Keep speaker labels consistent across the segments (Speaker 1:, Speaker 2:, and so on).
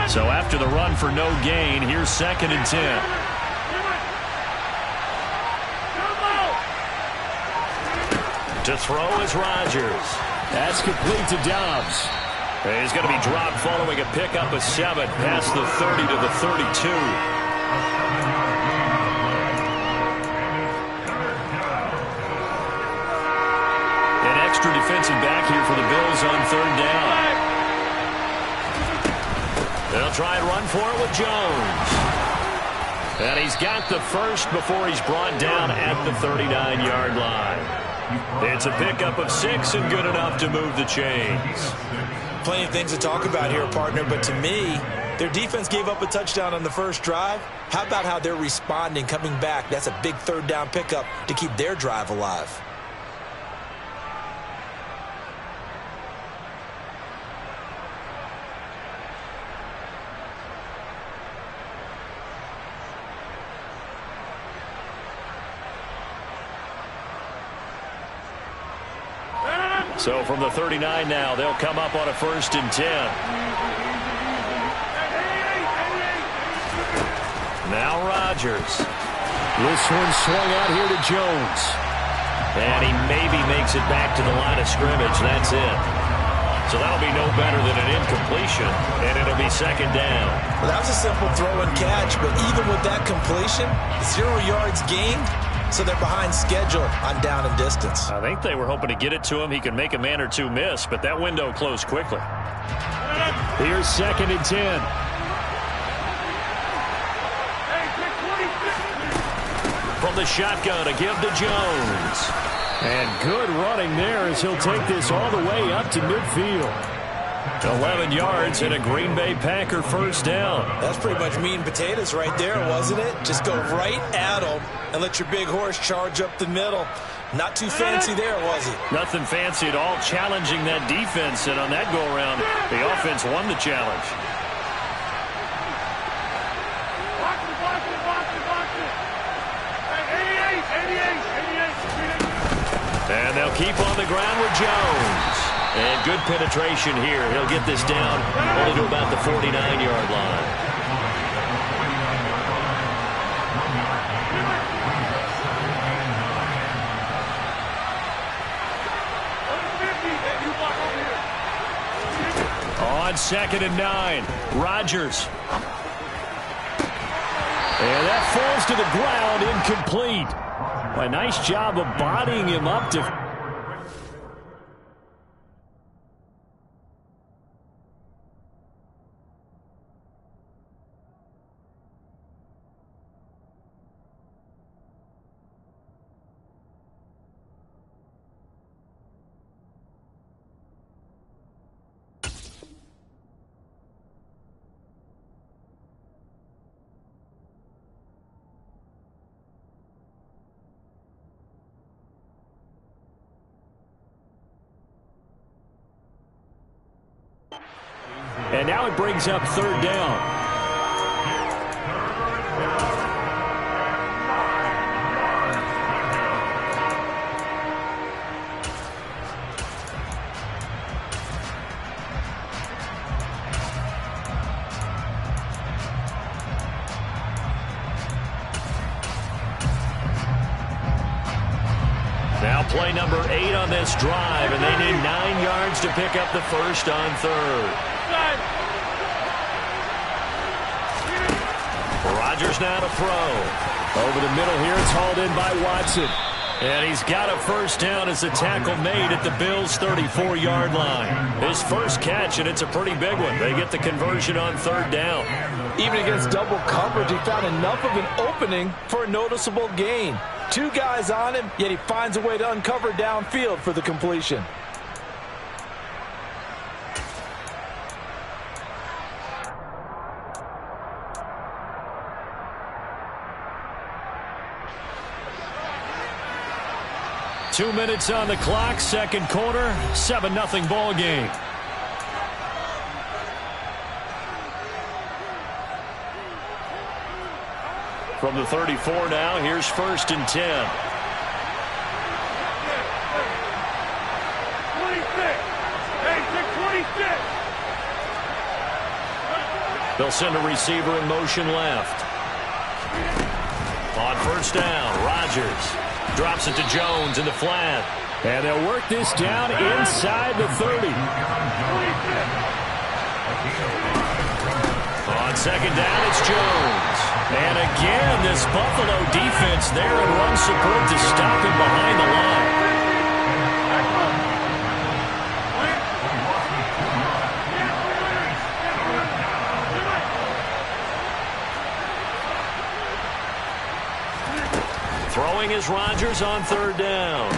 Speaker 1: So after the run for no gain, here's 2nd and 10. To throw is Rodgers. That's complete to Dobbs. He's going to be dropped following a pickup of 7 past the 30 to the 32. An extra defensive back here for the Bills on 3rd down. They'll try and run for it with Jones. And he's got the first before he's brought down at the 39-yard line. It's a pickup of 6 and good enough to move the chains.
Speaker 2: Plenty of things to talk about here, partner, but to me, their defense gave up a touchdown on the first drive. How about how they're responding, coming back? That's a big 3rd down pickup to keep their drive alive.
Speaker 1: So from the 39 now, they'll come up on a 1st and 10. Now Rodgers. This one swung out here to Jones. And he maybe makes it back to the line of scrimmage. That's it. So that'll be no better than an incompletion, and it'll be 2nd down.
Speaker 2: Well, that was a simple throw and catch, but even with that completion, 0 yards gained. So they're behind schedule on down and distance.
Speaker 1: I think they were hoping to get it to him. He could make a man or two miss, but that window closed quickly. Here's 2nd and 10. From the shotgun to give to Jones. And good running there as he'll take this all the way up to midfield. 11 yards and a Green Bay Packer 1st down.
Speaker 2: That's pretty much meat and potatoes right there, wasn't it? Just go right at them and let your big horse charge up the middle. Not too fancy there, was it?
Speaker 1: Nothing fancy at all, challenging that defense. And on that go-around, the offense won the challenge. And they'll keep on the ground with Jones. And good penetration here. He'll get this down only to about the 49-yard line. On 2nd and 9, Rodgers. And that falls to the ground, incomplete. A nice job of bodying him up to... And now it brings up 3rd down. Now play number 8 on this drive, and they need 9 yards to pick up the first on 3rd. Rodgers now to throw. Over the middle here, it's hauled in by Watson. And he's got a first down as the tackle made at the Bills' 34-yard line. His first catch, and it's a pretty big one. They get the conversion on 3rd down.
Speaker 2: Even against double coverage, he found enough of an opening for a noticeable gain. 2 guys on him, yet he finds a way to uncover downfield for the completion.
Speaker 1: Two minutes on the clock, 2nd quarter, 7-0 ball game. From the 34 now, here's 1st and 10.
Speaker 3: 26. Hey, 626.
Speaker 1: They'll send a receiver in motion left. On first down, Rodgers drops it to Jones in the flat. And they'll work this down inside the 30. On second down, it's Jones. And again, this Buffalo defense there and run support to stop him behind the line. Throwing is Rodgers on third down.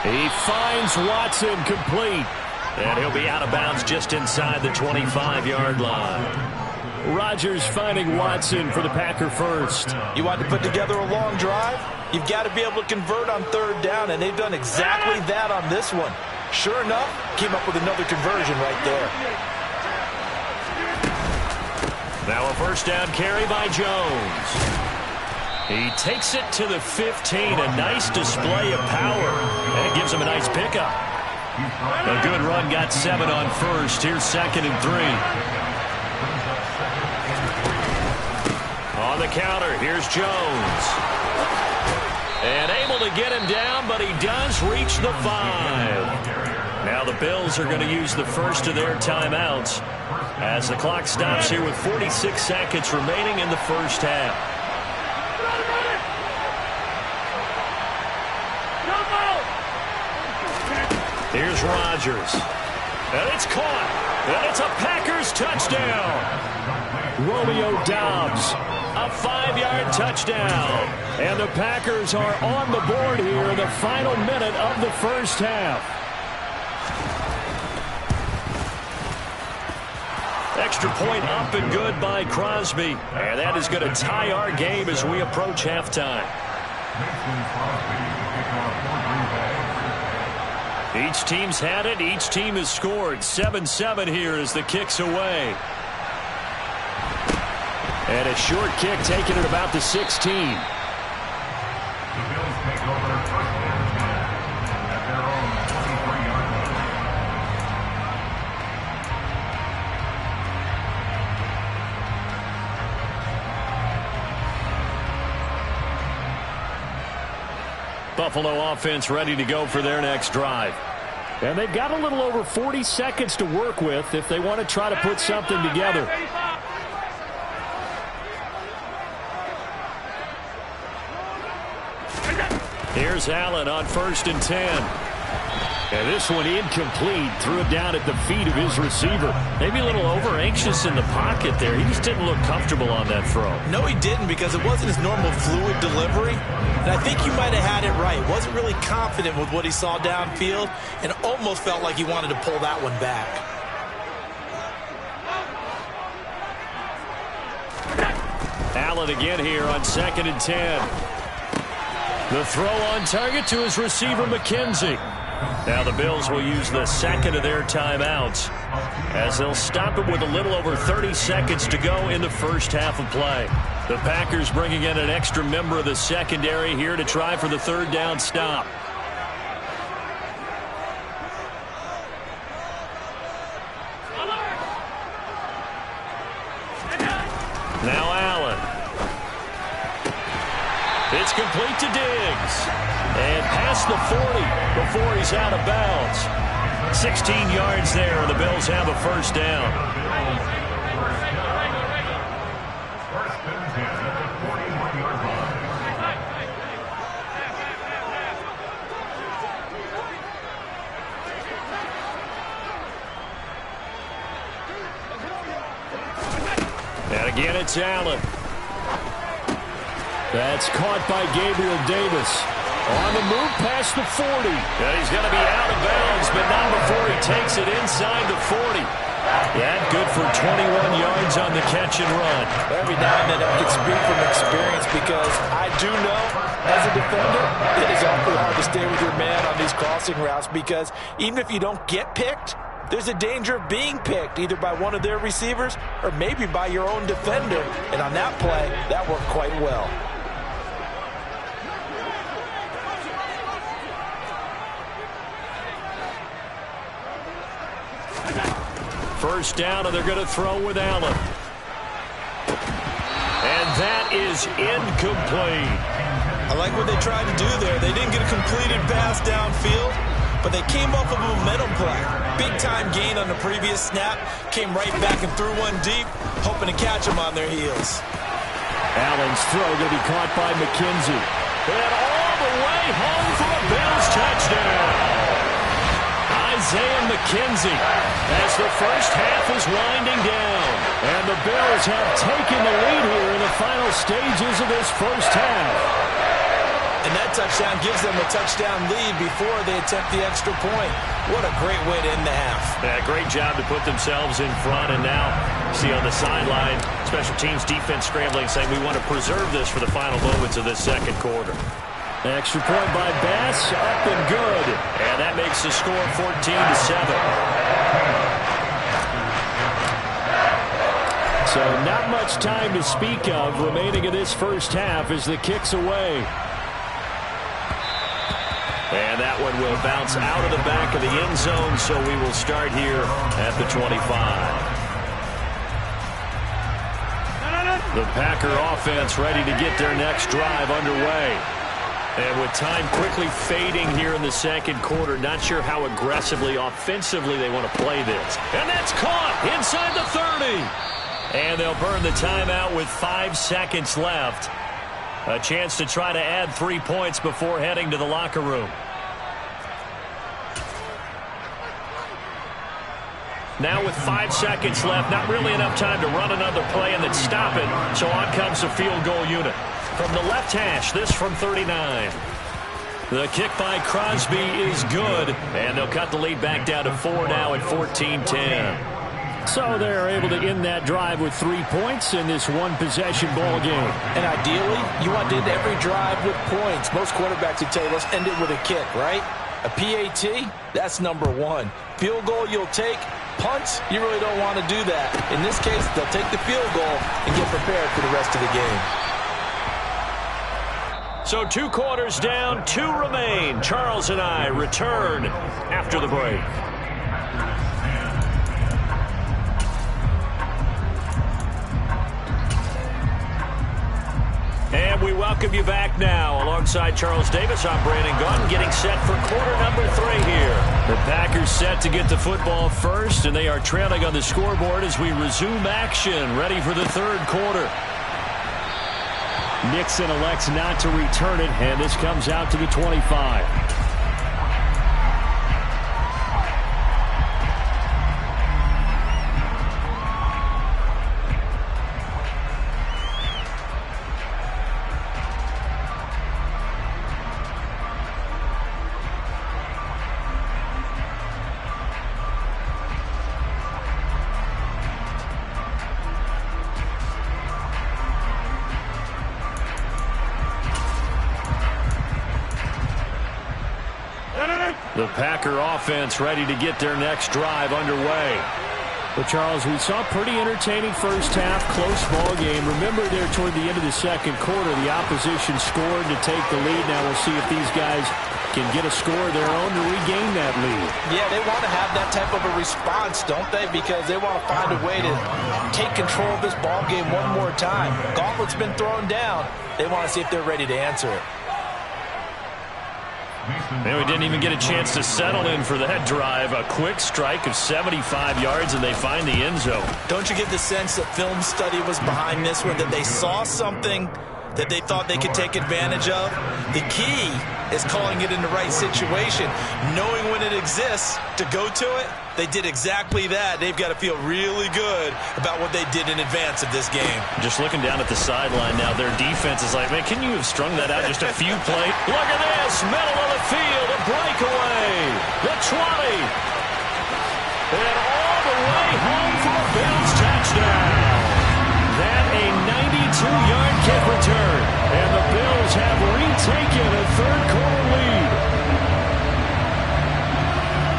Speaker 1: He finds Watson complete. And he'll be out of bounds just inside the 25-yard line. Rodgers finding Watson for the Packer first.
Speaker 2: You want to put together a long drive? You've got to be able to convert on third down, and they've done exactly that on this one. Sure enough, came up with another conversion right there.
Speaker 1: Now a first down carry by Jones. He takes it to the 15. A nice display of power. And it gives him a nice pickup. A good run, got 7 on first. Here's 2nd and 3. On the counter, here's Jones. And able to get him down, but he does reach the 5. Now the Bills are going to use the first of their timeouts as the clock stops here with 46 seconds remaining in the first half. Here's Rodgers. And it's caught. And it's a Packers touchdown. Romeo Doubs, a 5-yard touchdown. And the Packers are on the board here in the final minute of the first half. Extra point up and good by Crosby. And that is going to tie our game as we approach halftime. Each team's had it. Each team has scored. 7-7 here as the kick's away. And a short kick taken at about the 16. Buffalo offense ready to go for their next drive. And they've got a little over 40 seconds to work with if they want to try to put something together. Here's Allen on 1st and 10. And this one incomplete. Threw it down at the feet of his receiver. Maybe a little over-anxious in the pocket there. He just didn't look comfortable on that throw.
Speaker 2: No, he didn't, because it wasn't his normal fluid delivery. And I think you might have had it right. Wasn't really confident with what he saw downfield and almost felt like he wanted to pull that one back.
Speaker 1: Allen again here on 2nd and 10. The throw on target to his receiver, McKenzie. Now the Bills will use the second of their timeouts as they'll stop it with a little over 30 seconds to go in the first half of play. The Packers bringing in an extra member of the secondary here to try for the third down stop. Now Allen. It's complete to Diggs. And past the 40 before he's out of bounds. 16 yards there, and the Bills have a first down. And again, it's Allen. That's caught by Gabriel Davis. On the move past the 40. And he's going to be out of bounds, but not before he takes it inside the 40. Yeah, good for 21 yards on the catch and run.
Speaker 2: Every now and then I can speak from experience, because I do know, as a defender, it is awfully hard to stay with your man on these crossing routes, because even if you don't get picked, there's a danger of being picked, either by one of their receivers or maybe by your own defender. And on that play, that worked quite well. First down, and they're going to throw with Allen.
Speaker 1: that is incomplete.
Speaker 2: I like what they tried to do there. They didn't get a completed pass downfield, but they came off of a momentum play. Big-time gain on the previous snap. Came right back and threw one deep, hoping to catch them on their heels.
Speaker 1: Allen's throw going to be caught by McKenzie. And all the way home for a Bills touchdown. Isaiah McKenzie as the first half is winding down. And the Bills have taken the lead here in the final stages of this first half.
Speaker 2: And that touchdown gives them a touchdown lead before they attempt the extra point. What a great way to end the half.
Speaker 1: Yeah, great job to put themselves in front. And now, see on the sideline, special teams defense scrambling, saying we want to preserve this for the final moments of this second quarter. Extra point by Bass, up and good. And that makes the score 14-7. So not much time to speak of remaining in this first half as the kick's away. And that one will bounce out of the back of the end zone, so we will start here at the 25. The Packer offense ready to get their next drive underway. And with time quickly fading here in the second quarter, not sure how aggressively, offensively they want to play this. And that's caught inside the 30. And they'll burn the timeout with 5 seconds left. A chance to try to add 3 points before heading to the locker room. Now with 5 seconds left, not really enough time to run another play and then stop it. So on comes the field goal unit. From the left hash, this from 39. The kick by Crosby is good. And they'll cut the lead back down to 4 now at 14-10. So they're able to end that drive with 3 points in this one-possession ball game.
Speaker 2: And ideally, you want to end every drive with points. Most quarterbacks would tell you, let's end it with a kick, right? A PAT, that's number one. Field goal you'll take. Punts, you really don't want to do that. In this case, they'll take the field goal and get prepared for the rest of the game.
Speaker 1: So 2 quarters down, 2 remain. Charles and I return after the break. And we welcome you back now. Alongside Charles Davis, I'm Brandon Gaudin, getting set for quarter number 3 here. The Packers set to get the football first, and they are trailing on the scoreboard as we resume action, ready for the third quarter. Nixon elects not to return it, and this comes out to the 25. The Packer offense ready to get their next drive underway. Well, Charles, we saw a pretty entertaining first half, close ball game. Remember there toward the end of the second quarter, the opposition scored to take the lead. Now we'll see if these guys can get a score of their own to regain that lead.
Speaker 2: Yeah, they want to have that type of a response, don't they? Because they want to find a way to take control of this ball game one more time. Gauntlet's been thrown down. They want to see if they're ready to answer it.
Speaker 1: And we didn't even get a chance to settle in for that drive. A quick strike of 75 yards, and they find the end zone.
Speaker 2: Don't you get the sense that film study was behind this one, that they saw something that they thought they could take advantage of? The key is calling it in the right situation, knowing when it exists to go to it. They did exactly that. They've got to feel really good about what they did in advance of this game.
Speaker 1: Just looking down at the sideline now, their defense is like, man, can you have strung that out just a few plays? Look at this, middle of the field, a breakaway, the 20. And all the way home for a Bills touchdown. That a 92-yard kick return. And the Bills have retaken a third-quarter lead.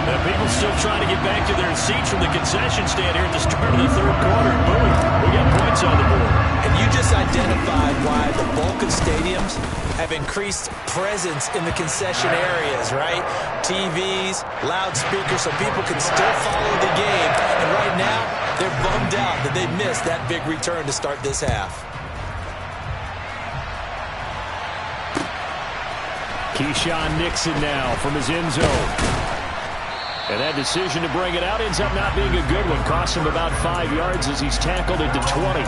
Speaker 1: And people still trying to get back to their seats from the concession stand here at the start of the third quarter. Boom, we got points on the board.
Speaker 2: And you just identified why the bulk of stadiums have increased presence in the concession areas, right? TVs, loudspeakers, so people can still follow the game. And right now, they're bummed out that they missed that big return to start this half.
Speaker 1: Keyshawn Nixon now from his end zone. And that decision to bring it out ends up not being a good one. Costs him about 5 yards as he's tackled into 20.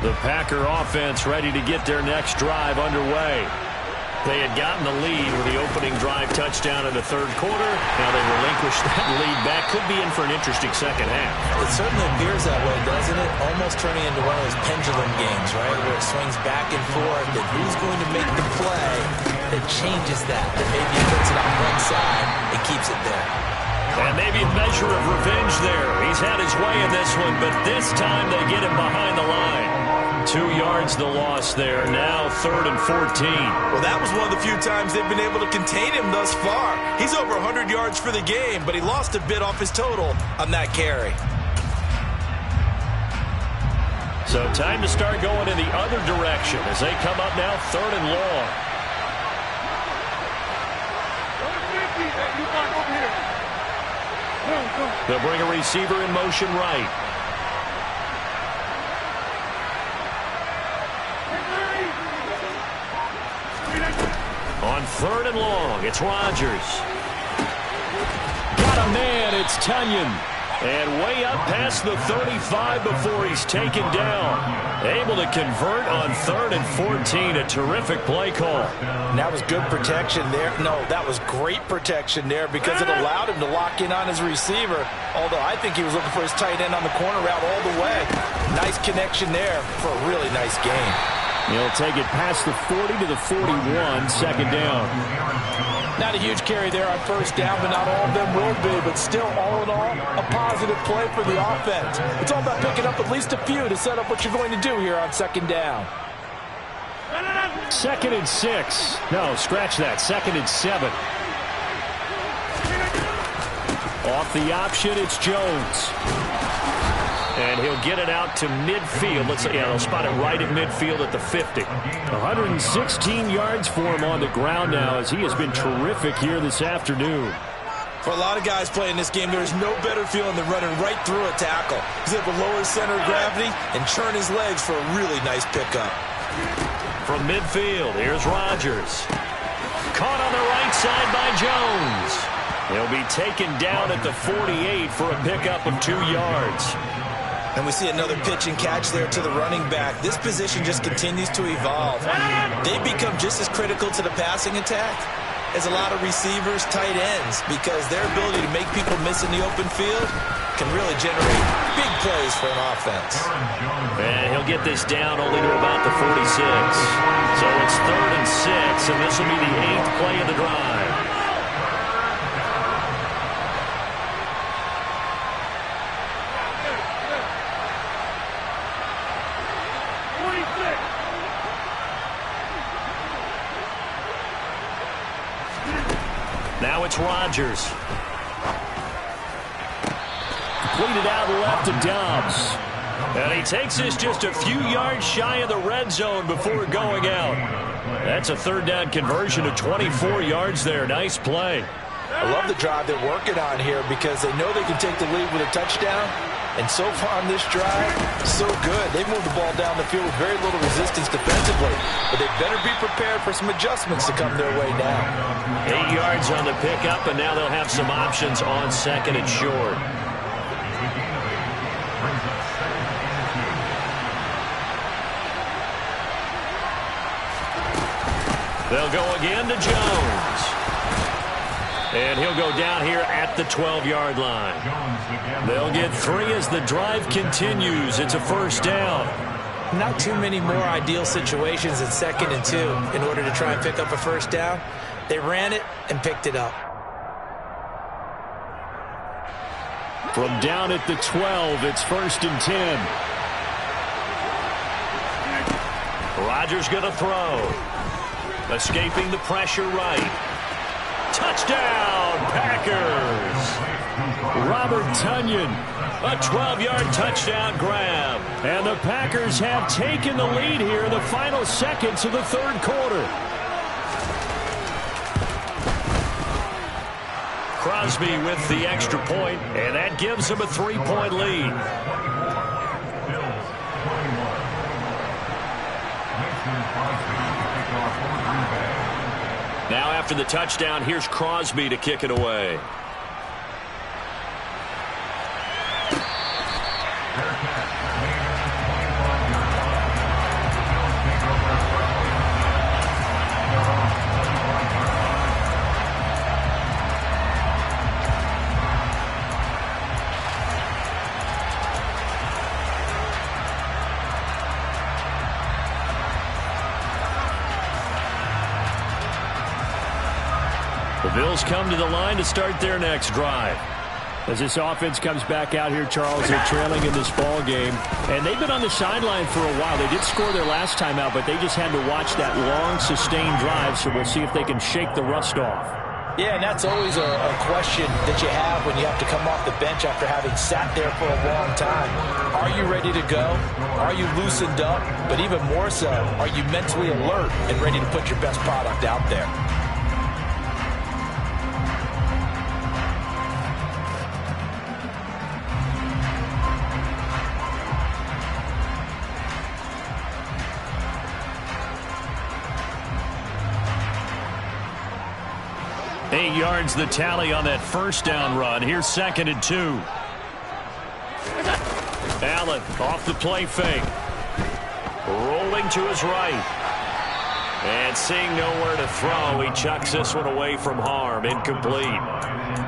Speaker 1: The Packer offense ready to get their next drive underway. They had gotten the lead with the opening drive touchdown in the third quarter. Now they relinquished that lead back. Could be in for an interesting second half.
Speaker 2: It certainly appears that way, doesn't it? Almost turning into one of those pendulum games, right? Where it swings back and forth. And who's going to make the play that changes that? That maybe he puts it on one side and keeps it there.
Speaker 1: And maybe a measure of revenge there. He's had his way in this one, but this time they get him behind the line. 2 yards the loss there. Now 3rd and 14.
Speaker 2: Well, that was one of the few times they've been able to contain him thus far. He's over 100 yards for the game, but he lost a bit off his total on that carry.
Speaker 1: So time to start going in the other direction as they come up now 3rd and long. They'll bring a receiver in motion right. On 3rd and long, it's Rodgers. Got a man, it's Tunyon. And way up past the 35 before he's taken down. Able to convert on 3rd and 14. A terrific play call.
Speaker 2: And that was good protection there. No, that was great protection there because it allowed him to lock in on his receiver. Although I think he was looking for his tight end on the corner route all the way. Nice connection there for a really nice game.
Speaker 1: He'll take it past the 40 to the 41, second down.
Speaker 2: Not a huge carry there on first down, but not all of them will be. But still, all in all, a positive play for the offense. It's all about picking up at least a few to set up what you're going to do here on second down.
Speaker 1: 2nd and 6. No, scratch that. 2nd and 7. Off the option, it's Jones. And he'll get it out to midfield. They'll spot it right at midfield at the 50. 116 yards for him on the ground now as he has been terrific here this afternoon.
Speaker 2: For a lot of guys playing this game, there's no better feeling than running right through a tackle. He's able to lower his center of gravity and churn his legs for a really nice pickup.
Speaker 1: From midfield, here's Rodgers. Caught on the right side by Jones. He'll be taken down at the 48 for a pickup of 2 yards.
Speaker 2: And we see another pitch and catch there to the running back. This position just continues to evolve. They become just as critical to the passing attack as a lot of receivers, tight ends, because their ability to make people miss in the open field can really generate big plays for an offense.
Speaker 1: And he'll get this down only to about the 46. So it's 3rd and 6, and this will be the 8th play of the drive. Now it's Rodgers. Completed out left to Dobbs. And he takes this just a few yards shy of the red zone before going out. That's a 3rd down conversion of 24 yards there. Nice play.
Speaker 2: I love the drive they're working on here because they know they can take the lead with a touchdown. And so far on this drive, so good. They've moved the ball down the field with very little resistance defensively. But they better be prepared for some adjustments to come their way now.
Speaker 1: 8 yards on the pickup, and now they'll have some options on 2nd and short. They'll go again to Jones. And he'll go down here at the 12-yard line. They'll get 3 as the drive continues. It's a 1st down.
Speaker 2: Not too many more ideal situations at 2nd and 2 in order to try and pick up a 1st down. They ran it and picked it up.
Speaker 1: From down at the 12, it's 1st and 10. Rodgers going to throw. Escaping the pressure right. Touchdown, Packers! Robert Tunyon, a 12-yard touchdown grab. And the Packers have taken the lead here in the final seconds of the 3rd quarter. Crosby with the extra point, and that gives them a 3-point lead. Now after the touchdown, here's Crosby to kick it away. The Bills come to the line to start their next drive.
Speaker 3: As this offense comes back out here, Charles, they're trailing in this ball game. And they've been on the sideline for a while. They did score their last time out, but they just had to watch that long, sustained drive. So we'll see if they can shake the rust off.
Speaker 2: Yeah, and that's always a question that you have when you have to come off the bench after having sat there for a long time. Are you ready to go? Are you loosened up? But even more so, are you mentally alert and ready to put your best product out there?
Speaker 1: Yards the tally on that first down run. Here's 2nd and 2. Allen off the play fake. Rolling to his right. And seeing nowhere to throw, he chucks this one away from harm. Incomplete.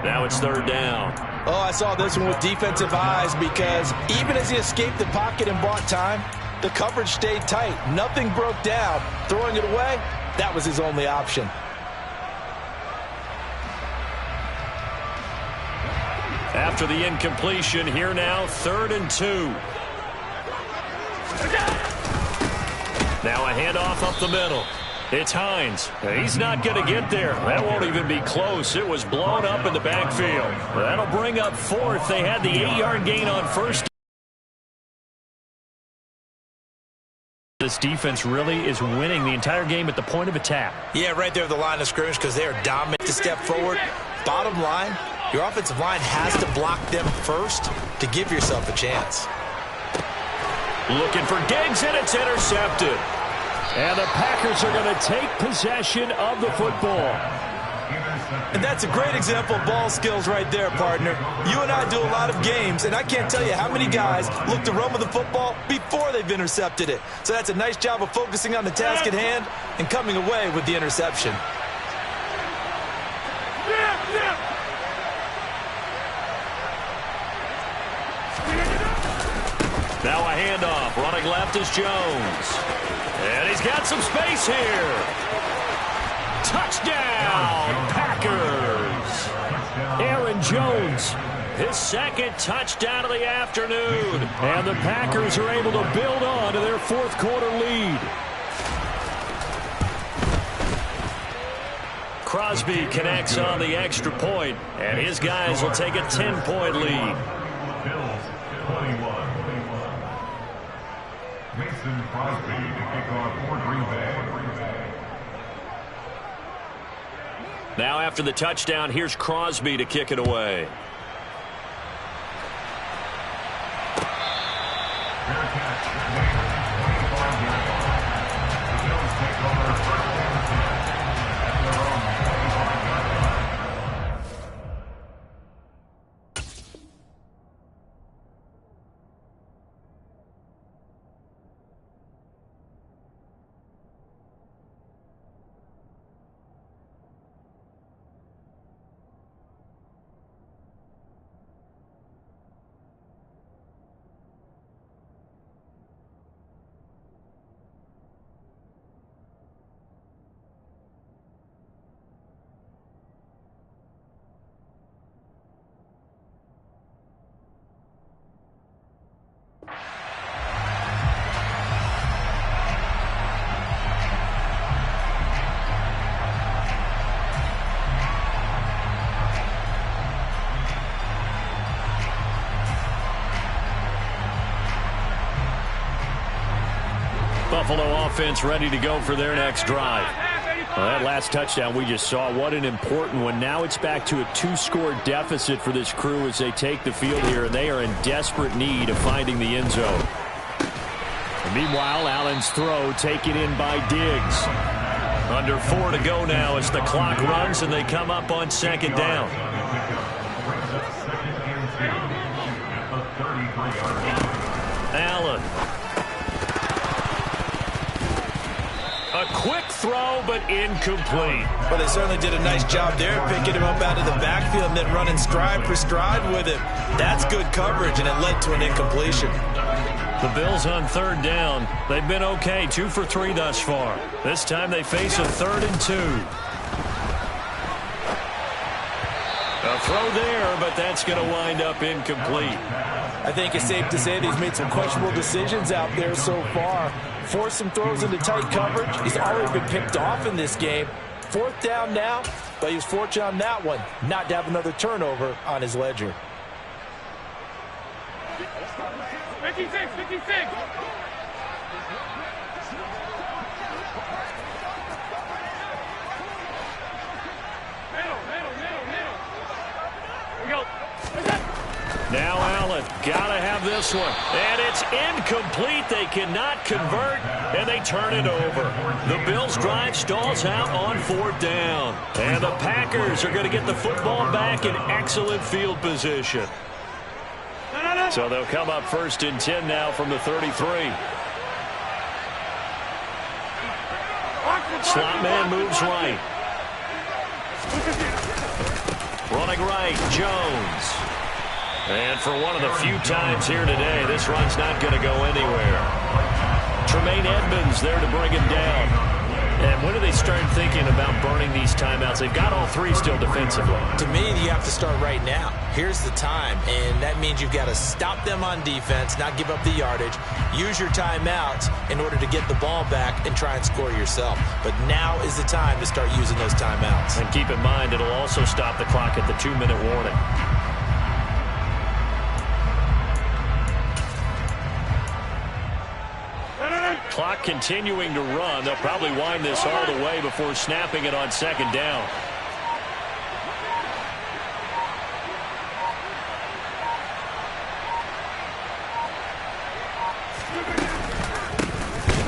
Speaker 1: Now it's 3rd down.
Speaker 2: Oh, I saw this one with defensive eyes because even as he escaped the pocket and bought time, the coverage stayed tight. Nothing broke down. Throwing it away, that was his only option.
Speaker 1: After the incompletion, here now, 3rd and 2. Now a handoff up the middle. It's Hines. He's not going to get there. That won't even be close. It was blown up in the backfield. That'll bring up 4th. They had the 8-yard gain on first. This defense really is winning the entire game at the point of attack.
Speaker 2: Yeah, right there at the line of scrimmage because they are dominant to step forward. Bottom line, your offensive line has to block them first to give yourself a chance.
Speaker 1: Looking for Diggs, and it's intercepted.
Speaker 3: And the Packers are going to take possession of the football.
Speaker 2: And that's a great example of ball skills right there, partner. You and I do a lot of games, and I can't tell you how many guys look to run with the football before they've intercepted it. So that's a nice job of focusing on the task at hand and coming away with the interception.
Speaker 1: Now a handoff. Running left is Jones. And he's got some space here. Touchdown, Packers.
Speaker 3: Aaron Jones.
Speaker 1: His 2nd touchdown of the afternoon.
Speaker 3: And the Packers are able to build on to their 4th quarter lead.
Speaker 1: Crosby connects on the extra point, and his guys will take a 10-point lead.
Speaker 4: Bills 21. Mason Crosby to kick off for Green Bay.
Speaker 1: Now after the touchdown, here's Crosby to kick it away.
Speaker 4: Fair catch. 25 yards. The Bills take over 1st and 10 at their own 25-yard line.
Speaker 1: Buffalo offense ready to go for their next drive.
Speaker 3: Well, that last touchdown we just saw, what an important one. Now it's back to a 2-score deficit for this crew as they take the field here, and they are in desperate need of finding the end zone. And Meanwhile, Allen's throw taken in by Diggs.
Speaker 1: Under 4 to go now as the clock runs and they come up on second down. Allen. A quick throw, but incomplete.
Speaker 2: Well, they certainly did a nice job there, picking him up out of the backfield and then running stride for stride with him. That's good coverage, and it led to an incompletion.
Speaker 1: The Bills on third down. They've been okay, 2 for 3 thus far. This time they face a 3rd and 2. A throw there, but that's going to wind up incomplete.
Speaker 2: I think it's safe to say that he's made some questionable decisions out there so far. Forced some throws into tight coverage. He's already been picked off in this game. 4th down now, but he was fortunate on that one not to have another turnover on his ledger.
Speaker 5: 56, 56.
Speaker 1: Now Allen, gotta have this one. And it's incomplete. They cannot convert, and they turn it over. The Bills' drive stalls out on 4th down. And the Packers are going to get the football back in excellent field position. So they'll come up 1st and 10 now from the 33. Slot man moves right. Running right, Jones. And for one of the few times here today, this run's not going to go anywhere. Tremaine Edmonds there to bring him down. And when do they start thinking about burning these timeouts? They've got all 3 still defensively.
Speaker 2: To me, you have to start right now. Here's the time, and that means you've got to stop them on defense, not give up the yardage, use your timeouts in order to get the ball back and try and score yourself. But now is the time to start using those timeouts.
Speaker 1: And keep in mind, it'll also stop the clock at the 2-minute warning. Clock continuing to run. They'll probably wind this all the way before snapping it on 2nd down.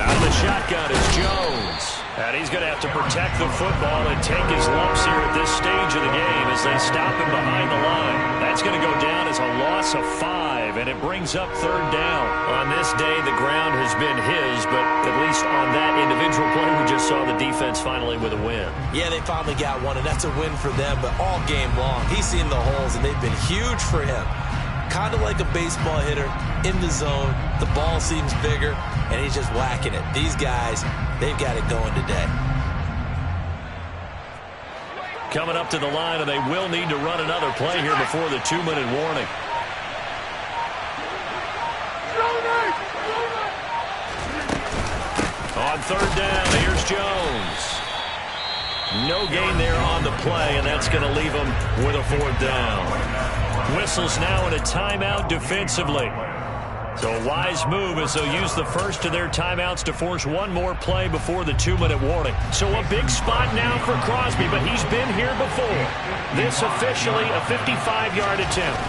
Speaker 1: Out of the shotgun is Jones. And he's going to have to protect the football and take his lumps here at this stage of the game as they stop him behind the line. That's going to go down as a loss of 5, and it brings up 3rd down. On this day, the ground has been his, but at least on that individual play, we just saw the defense finally with a win.
Speaker 2: Yeah, they finally got one, and that's a win for them, but all game long, he's seen the holes, and they've been huge for him. Kind of like a baseball hitter in the zone. The ball seems bigger, and he's just whacking it. These guys, they've got it going today.
Speaker 1: Coming up to the line, and they will need to run another play here before the 2-minute warning. On 3rd down, here's Jones. No gain there on the play, and that's going to leave him with a 4th down. Whistles now in a timeout defensively. So a wise move as they'll use the first of their timeouts to force one more play before the 2-minute warning. So a big spot now for Crosby, but he's been here before. This officially a 55-yard attempt.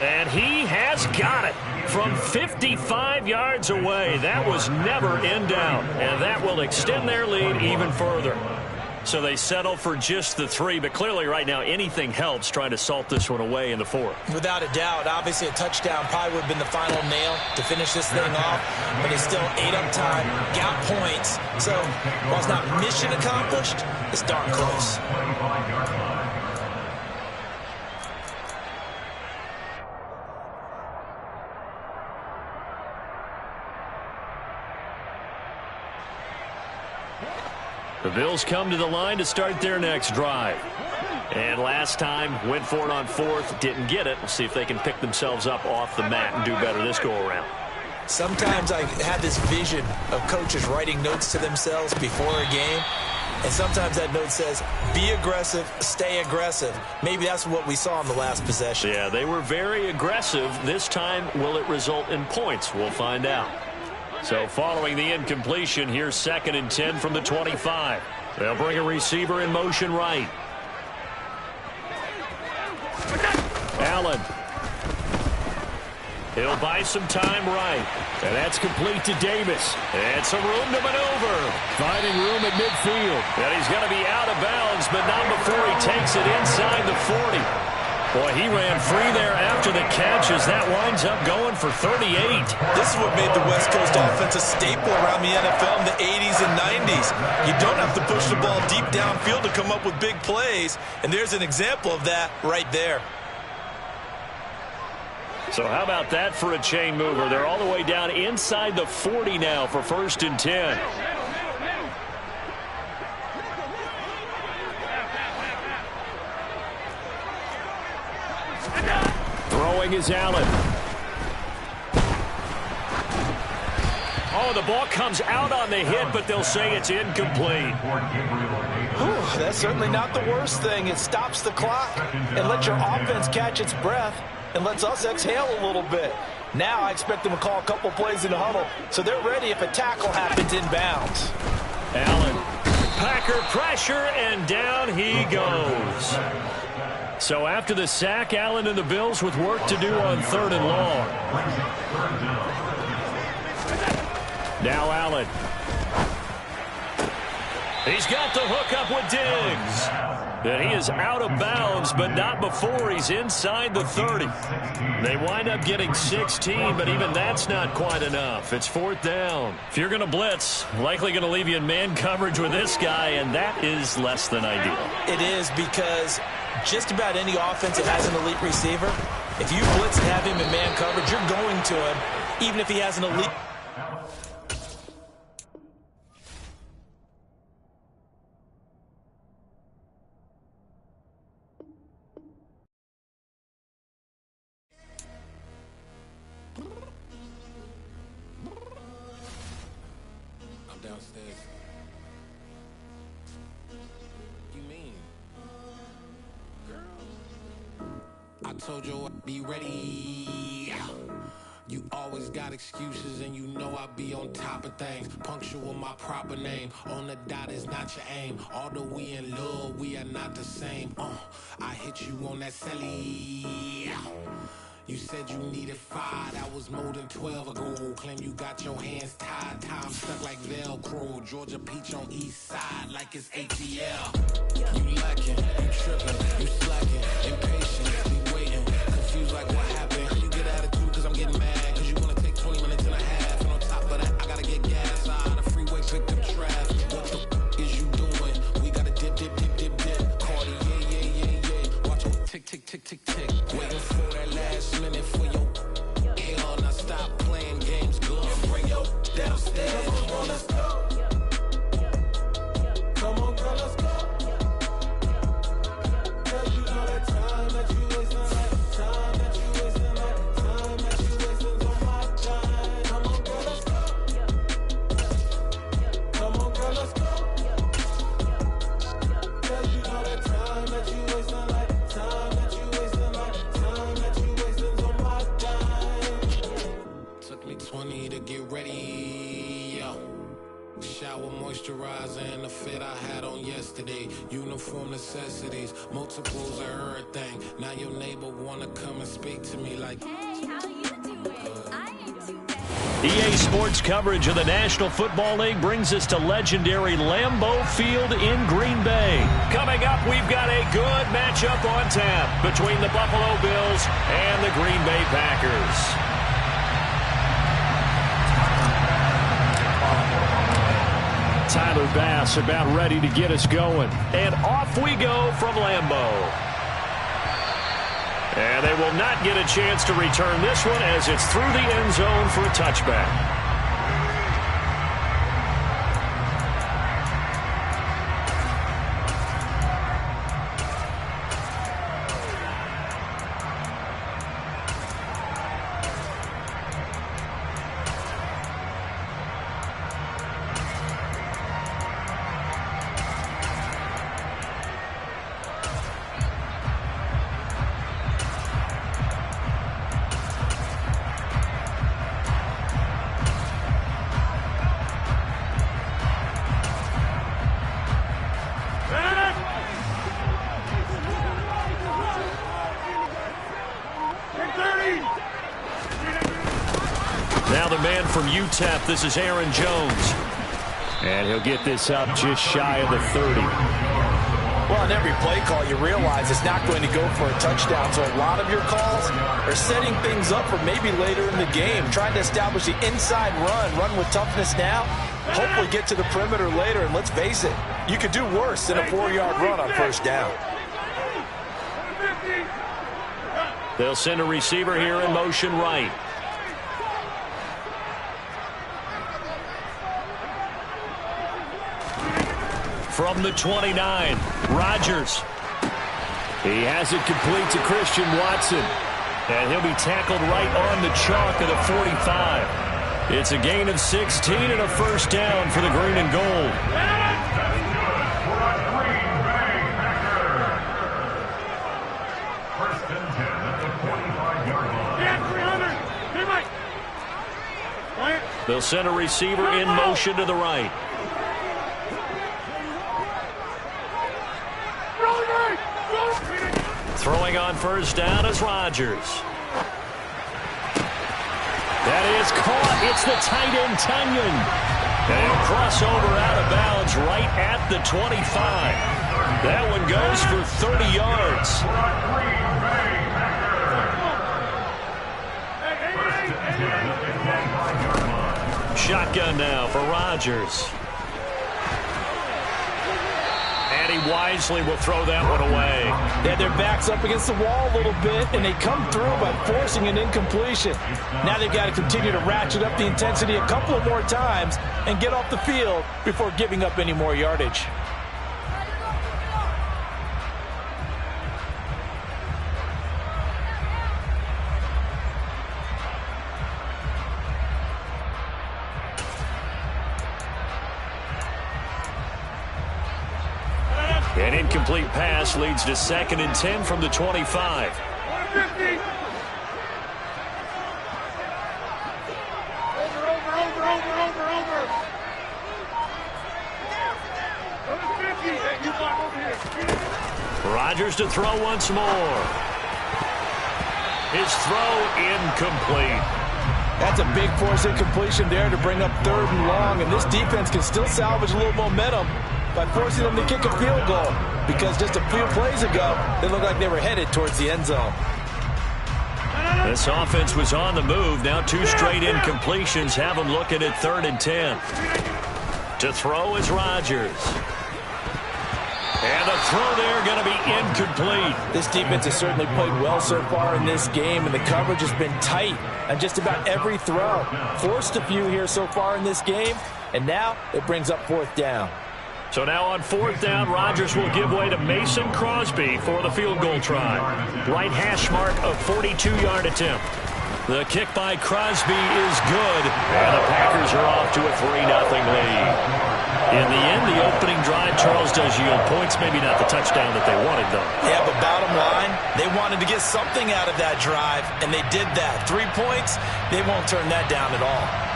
Speaker 1: And he has got it from 55 yards away. That was never in doubt, and that will extend their lead even further. So they settle for just the 3, but clearly right now anything helps trying to salt this one away in the 4th.
Speaker 2: Without a doubt, obviously a touchdown probably would have been the final nail to finish this thing off, but they still ate up time, got points. So while it's not mission accomplished, it's darn close.
Speaker 1: The Bills come to the line to start their next drive. And last time, went for it on 4th, didn't get it. We'll see if they can pick themselves up off the mat and do better this go-around.
Speaker 2: Sometimes I have this vision of coaches writing notes to themselves before a game. And sometimes that note says, be aggressive, stay aggressive. Maybe that's what we saw in the last possession.
Speaker 1: Yeah, they were very aggressive. This time, will it result in points? We'll find out. So following the incompletion, here's 2nd and 10 from the 25. They'll bring a receiver in motion right. Allen.
Speaker 3: He'll buy some time right. And that's complete to Davis. And some room to maneuver. Finding room at midfield. And he's going to be out of bounds, but not before he takes it inside the 40. Boy, he ran free there after the catch as that winds up going for 38.
Speaker 2: This is what made the West Coast offense a staple around the NFL in the 80s and 90s. You don't have to push the ball deep downfield to come up with big plays, and there's an example of that right there.
Speaker 3: So how about that for a chain mover? They're all the way down inside the 40 now for 1st and 10. Throwing is Allen. Oh, the ball comes out on the hit, but they'll say it's incomplete.
Speaker 2: Whew, that's certainly not the worst thing. It stops the clock and lets your offense catch its breath and lets us exhale a little bit. Now I expect them to call a couple plays in the huddle, so they're ready if a tackle happens inbounds.
Speaker 3: Allen, Packer pressure, and down he goes. So after the sack, Allen and the Bills with work to do on 3rd and long. Now Allen. He's got the hook up with Diggs. And he is out of bounds, but not before he's inside the 30. They wind up getting 16, but even that's not quite enough. It's 4th down. If you're going to blitz, likely going to leave you in man coverage with this guy, and that is less than ideal.
Speaker 2: It is, because just about any offense that has an elite receiver, if you blitz and have him in man coverage, you're going to him, even if he has an elite.
Speaker 6: Downstairs. You mean? Girl, I told you I'd be ready. You always got excuses and you know I be on top of things. Punctual my proper name. On the dot is not your aim. Although we in love, we are not the same. I hit you on that celly. You said you needed 5, that was more than 12 ago. Claim you got your hands tied, time stuck like Velcro. Georgia Peach on east side like it's ATL. You lacking, you tripping, you slacking, impatient, be waiting, confused like what happened. You get attitude cause I'm getting mad, cause you wanna take 20 minutes and a half. And on top of that, I gotta get gas out of the freeway, picked up traffic. What the is you doing? We gotta dip, dip, dip, dip, dip. Cardi, yeah. Watch your tick, tick, tick, tick, tick. Waiting for that last minute for your hell. Now stop playing games, good. Bring your downstairs. Come on, let's go. Come on, girl, let's go. Girl, you know that time that you wasting, like time that you wasting, like time that you wasting on my time. Come on, girl, let's go. Come on, girl, let's go. Girl, you know that time that you wasting, like time that you wasting, like time that you wasting on my time. Took me 20 to get ready, yo. Shower moisturizer and the fit I had on yesterday. Uniform necessities, multiples of everything. Now your neighbor wanna come and speak to me like,
Speaker 7: Hey, how you doing? I ain't too bad.
Speaker 3: EA Sports coverage of the National Football League brings us to legendary Lambeau Field in Green Bay. Coming up, we've got a good matchup on tap between the Buffalo Bills and the Green Bay Packers. Tyler Bass about ready to get us going. And off we go from Lambeau. And they will not get a chance to return this one as it's through the end zone for a touchback. from UTEP, this is Aaron Jones. And he'll get this up just shy of the 30.
Speaker 2: Well, on every play call, you realize it's not going to go for a touchdown. So a lot of your calls are setting things up for maybe later in the game, trying to establish the inside run with toughness now, hopefully get to the perimeter later. And let's face it, you could do worse than a 4-yard run on first down.
Speaker 3: They'll send a receiver here in motion right. From the 29, Rodgers. He has it complete to Christian Watson. And he'll be tackled right on the chalk of the 45. It's a gain of 16 and a first down for the green and gold. They'll send a receiver in motion to the right. Throwing on first down is Rodgers. That is caught. It's the tight end, Tunyon. And he'll cross over out of bounds right at the 25. That one goes for 30 yards. Shotgun now for Rodgers. And he wisely will throw that one away.
Speaker 2: They had their backs up against the wall a little bit, and they come through by forcing an incompletion. Now they've got to continue to ratchet up the intensity a couple of more times and get off the field before giving up any more yardage.
Speaker 3: An incomplete pass leads to 2nd and 10 from the 25. Rodgers to throw once more. His throw incomplete.
Speaker 2: That's a big force incompletion there to bring up 3rd and long, and this defense can still salvage a little momentum by forcing them to kick a field goal, because just a few plays ago, they looked like they were headed towards the end zone.
Speaker 3: This offense was on the move. Now 2 straight incompletions have them looking at 3rd and 10. To throw is Rodgers. And the throw there going to be incomplete.
Speaker 2: This defense has certainly played well so far in this game, and the coverage has been tight on just about every throw. Forced a few here so far in this game, and now it brings up 4th down.
Speaker 3: So now on 4th down, Rodgers will give way to Mason Crosby for the field goal try. Right hash mark, a 42-yard attempt. The kick by Crosby is good, and the Packers are off to a 3-0 lead. In the end, the opening drive, Charles, does yield points. Maybe not the touchdown that they wanted, though.
Speaker 2: Yeah, but bottom line, they wanted to get something out of that drive, and they did that. 3 points, they won't turn that down at all.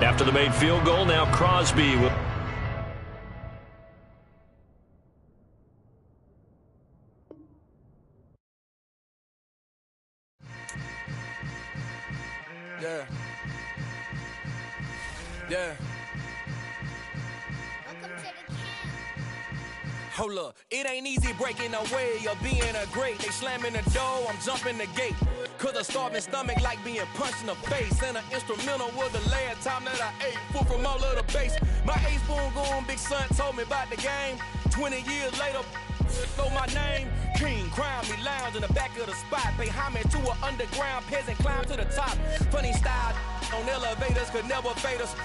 Speaker 3: After the made field goal, now Crosby will...
Speaker 6: Yeah. Hold up, it ain't easy breaking away or being a great. They slamming the door, I'm jumping the gate. Cause a starving stomach like being punched in the face. And an instrumental was the last time that I ate food from all of the base. My A-spoon going, big son told me about the game. 20 years later, know my name. King, crown me, lounge in the back of the spot. Pay homage to an underground peasant, climb to the top. Funny style on elevators could never fade us.